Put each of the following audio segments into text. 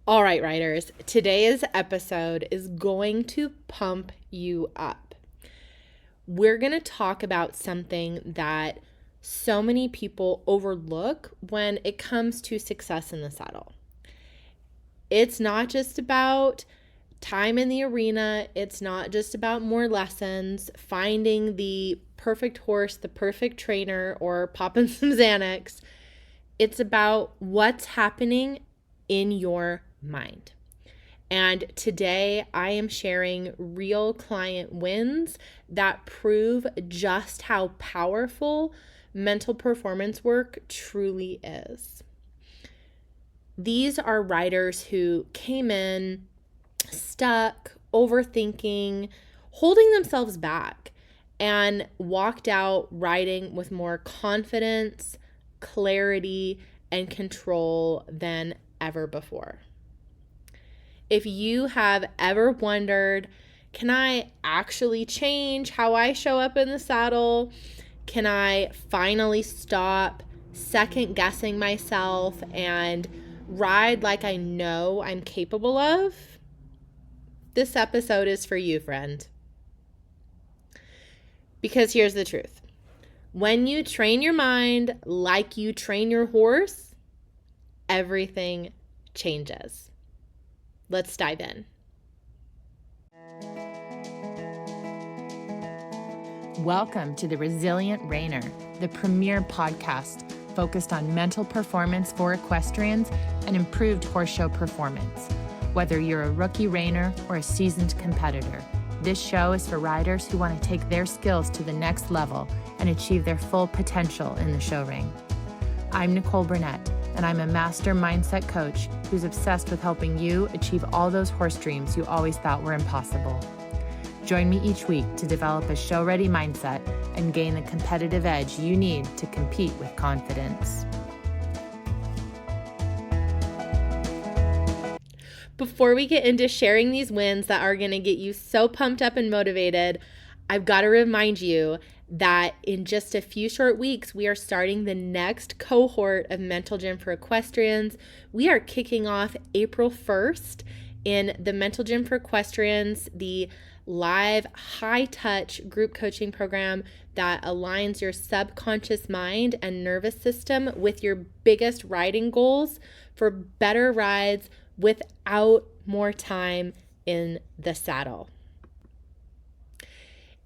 All right, riders, today's episode is going to pump you up. We're going to talk about something that so many people overlook when it comes to success in the saddle. It's not just about time in the arena. It's not just about more lessons, finding the perfect horse, the perfect trainer, or popping some Xanax. It's about what's happening in your mind. And today I am sharing real client wins that prove just how powerful mental performance work truly is. These are riders who came in stuck, overthinking, holding themselves back, and walked out riding with more confidence, clarity, and control than ever before. If you have ever wondered, can I actually change how I show up in the saddle? Can I finally stop second guessing myself and ride like I know I'm capable of? This episode is for you, friend. Because here's the truth. When you train your mind like you train your horse, everything changes. Let's dive in. Welcome to the Resilient Reiner, the premier podcast focused on mental performance for equestrians and improved horse show performance. Whether you're a rookie reiner or a seasoned competitor, this show is for riders who want to take their skills to the next level and achieve their full potential in the show ring. I'm Nicole Burnett, and I'm a master mindset coach who's obsessed with helping you achieve all those horse dreams you always thought were impossible. Join me each week to develop a show-ready mindset and gain the competitive edge you need to compete with confidence. Before we get into sharing these wins that are going to get you so pumped up and motivated, I've got to remind you that in just a few short weeks, we are starting the next cohort of Mental Gym for Equestrians. We are kicking off April 1st in the Mental Gym for Equestrians, the live high-touch group coaching program that aligns your subconscious mind and nervous system with your biggest riding goals for better rides without more time in the saddle.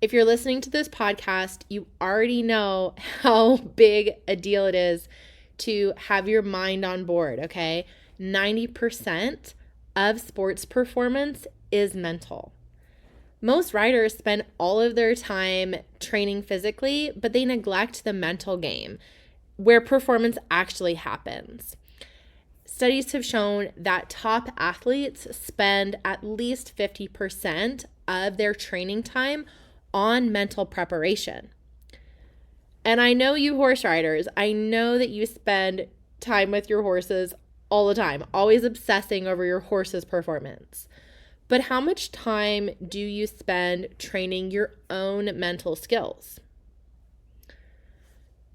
If you're listening to this podcast, you already know how big a deal it is to have your mind on board, okay? 90% of sports performance is mental. Most riders spend all of their time training physically, but they neglect the mental game where performance actually happens. Studies have shown that top athletes spend at least 50% of their training time on mental preparation. And I know you horse riders, I know that you spend time with your horses all the time, always obsessing over your horse's performance. But how much time do you spend training your own mental skills?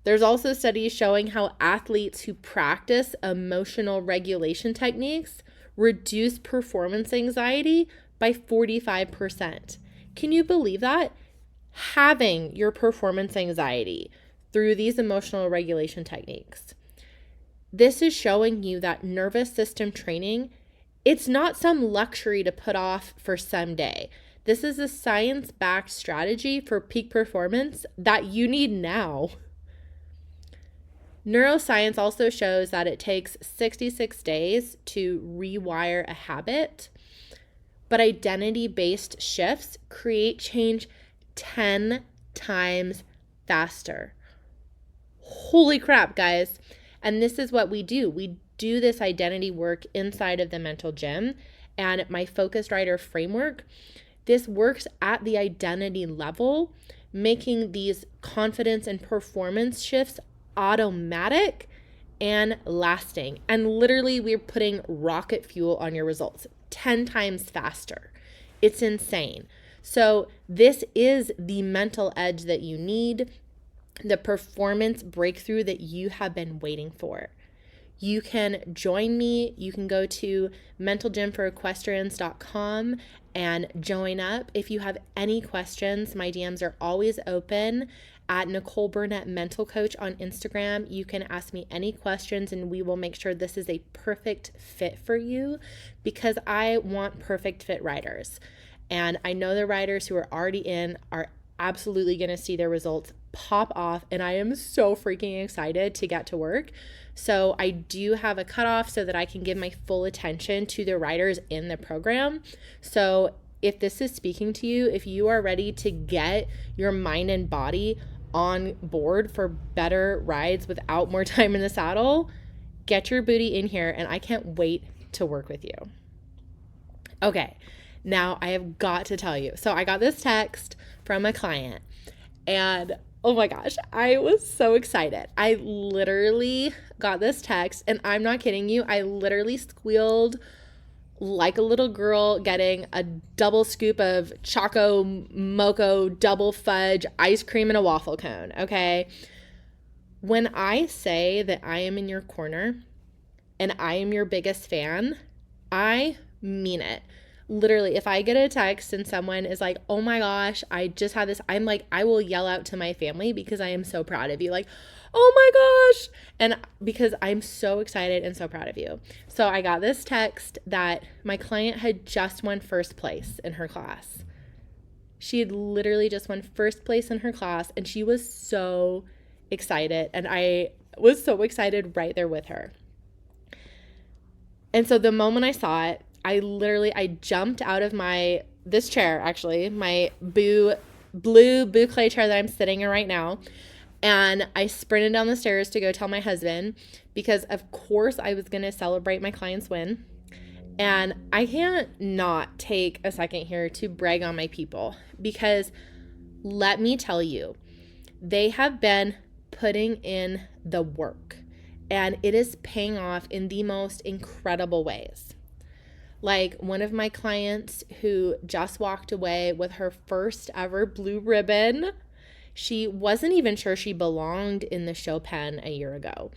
There's also studies showing how athletes who practice emotional regulation techniques reduce performance anxiety by 45%. Can you believe that? Having your performance anxiety through these emotional regulation techniques. This is showing you that nervous system training, it's not some luxury to put off for someday. This is a science-backed strategy for peak performance that you need now. Neuroscience also shows that it takes 66 days to rewire a habit, but identity-based shifts create change 10 times faster. Holy crap, guys. And this is what we do. We do this identity work inside of the mental gym and my focused rider framework. This works at the identity level, making these confidence and performance shifts automatic and lasting. And literally, we're putting rocket fuel on your results 10 times faster. It's insane. So this is the mental edge that you need, the performance breakthrough that you have been waiting for. you can join me. You can go to mentalgymforequestrians.com and join up. If you have any questions, my DMs are always open at Nicole Burnett Mental Coach on Instagram. You can ask me any questions and we will make sure this is a perfect fit for you, because I want perfect fit riders. And I know the riders who are already in are absolutely going to see their results pop off, and I am so freaking excited to get to work. So I do have a cutoff so that I can give my full attention to the riders in the program. So if this is speaking to you, if you are ready to get your mind and body on board for better rides without more time in the saddle, get your booty in here, and I can't wait to work with you. Okay, now I have got to tell you. So I got this text from a client, and oh my gosh, I was so excited. I literally got this text, and I'm not kidding you. I literally squealed like a little girl getting a double scoop of Choco Moco double fudge ice cream in a waffle cone, okay? When I say that I am in your corner and I am your biggest fan, I mean it. Literally, if I get a text and someone is like, oh my gosh, I just had this, I'm like, I will yell out to my family because I am so proud of you. Like, oh my gosh. And because I'm so excited and so proud of you. So I got this text that my client had just won first place in her class. She had literally just won first place in her class, and she was so excited. And I was so excited right there with her. And so the moment I saw it, I jumped out of this chair, actually, my blue boucle chair that I'm sitting in right now. And I sprinted down the stairs to go tell my husband, because of course I was going to celebrate my client's win. And I can't not take a second here to brag on my people, because let me tell you, they have been putting in the work, and it is paying off in the most incredible ways. Like one of my clients who just walked away with her first ever blue ribbon. She wasn't even sure she belonged in the show pen a year ago.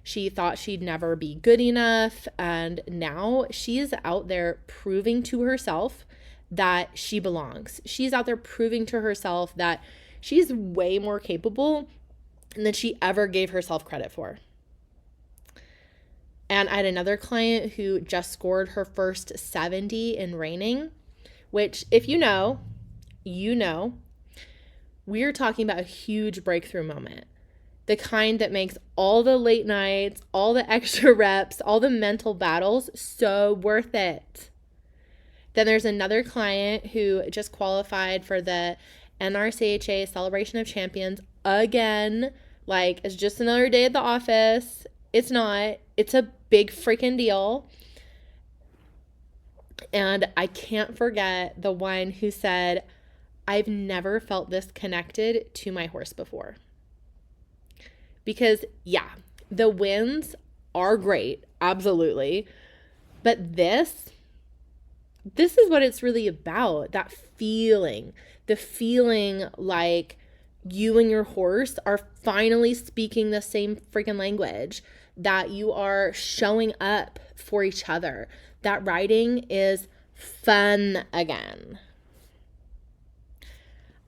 She thought she'd never be good enough, and now she is out there proving to herself that she belongs. She's out there proving to herself that she's way more capable than she ever gave herself credit for. And I had another client who just scored her first 70 in reining, which, if you know, we're talking about a huge breakthrough moment. The kind that makes all the late nights, all the extra reps, all the mental battles so worth it. Then there's another client who just qualified for the NRCHA Celebration of Champions again. Like, it's just another day at the office. It's not. It's a big freaking deal. And I can't forget the one who said, I've never felt this connected to my horse before. Because, yeah, the wins are great, absolutely. But this is what it's really about, that feeling. The feeling like you and your horse are finally speaking the same freaking language, that you are showing up for each other, that riding is fun again.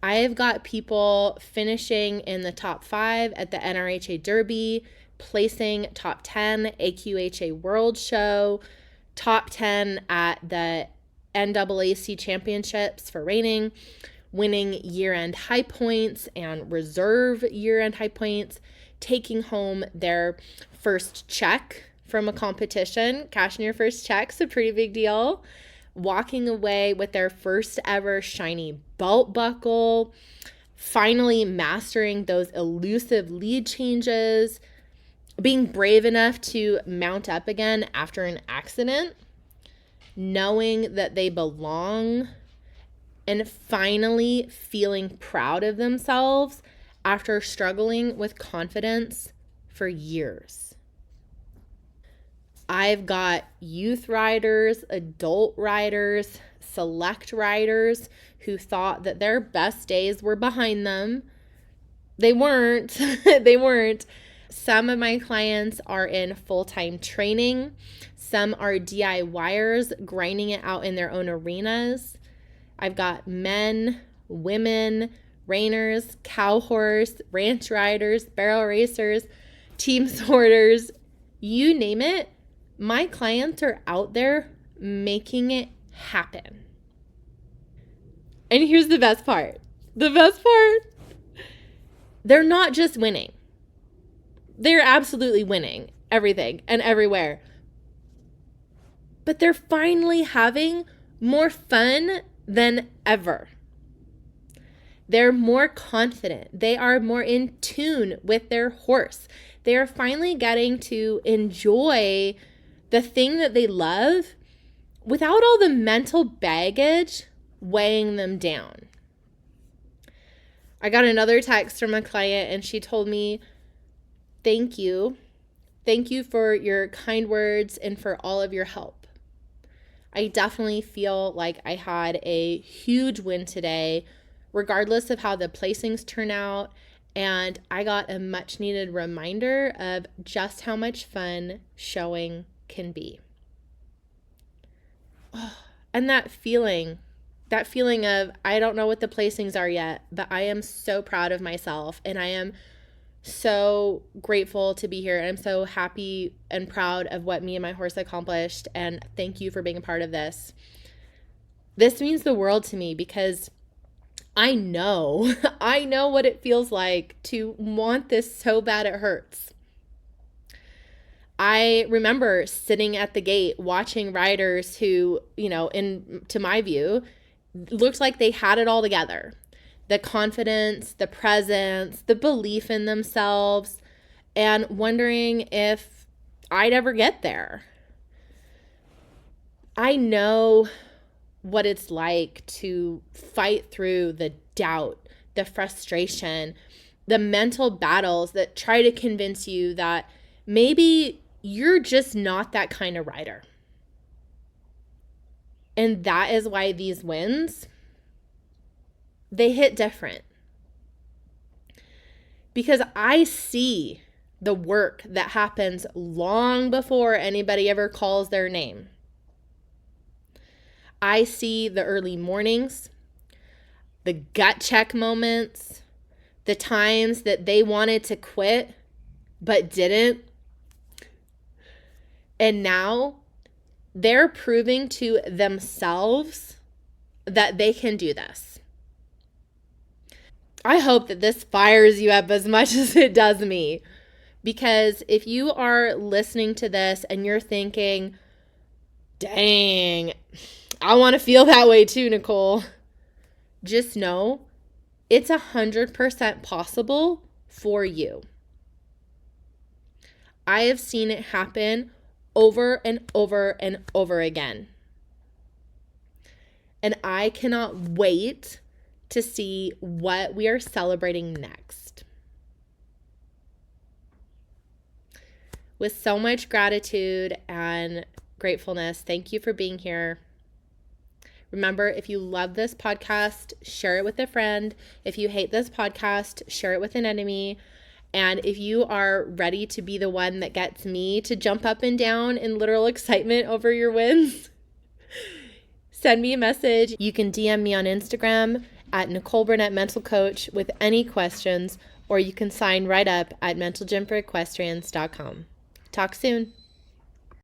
I have got people finishing in the top 5 at the NRHA Derby, placing top 10 AQHA World Show, top 10 at the NAAC Championships for reining, winning year-end high points and reserve year-end high points, taking home their first check from a competition. Cashing your first check's a pretty big deal. Walking away with their first ever shiny belt buckle, finally mastering those elusive lead changes, being brave enough to mount up again after an accident, knowing that they belong, and finally feeling proud of themselves after struggling with confidence for years. I've got youth riders, adult riders, select riders who thought that their best days were behind them. They weren't. They weren't. Some of my clients are in full-time training. Some are DIYers grinding it out in their own arenas. I've got men, women, reiners, cow horse, ranch riders, barrel racers, team sorters, you name it. My clients are out there making it happen. And here's the best part. The best part, they're not just winning. They're absolutely winning everything and everywhere. But they're finally having more fun than ever. They're more confident. They are more in tune with their horse. They are finally getting to enjoy the thing that they love without all the mental baggage weighing them down. I got another text from a client and she told me, thank you. Thank you for your kind words and for all of your help. I definitely feel like I had a huge win today, regardless of how the placings turn out. And I got a much needed reminder of just how much fun showing can be. Oh, and that feeling of, I don't know what the placings are yet, but I am so proud of myself and I am so grateful to be here. And I'm so happy and proud of what me and my horse accomplished. And thank you for being a part of this. This means the world to me because I know what it feels like to want this so bad it hurts. I remember sitting at the gate watching riders who, to my view, looked like they had it all together. The confidence, the presence, the belief in themselves, and wondering if I'd ever get there. I know what it's like to fight through the doubt, the frustration, the mental battles that try to convince you that maybe you're just not that kind of rider. And that is why these wins, they hit different. Because I see the work that happens long before anybody ever calls their name. I see the early mornings, the gut check moments, the times that they wanted to quit but didn't. And now they're proving to themselves that they can do this. I hope that this fires you up as much as it does me. Because if you are listening to this and you're thinking, dang, I want to feel that way too, Nicole, just know it's 100% possible for you. I have seen it happen over and over and over again. And I cannot wait to see what we are celebrating next. With so much gratitude and gratefulness, thank you for being here. Remember, if you love this podcast, share it with a friend. If you hate this podcast, share it with an enemy. And if you are ready to be the one that gets me to jump up and down in literal excitement over your wins, send me a message. You can DM me on Instagram at Nicole Burnett Mental Coach with any questions, or you can sign right up at mentalgymforequestrians.com. Talk soon.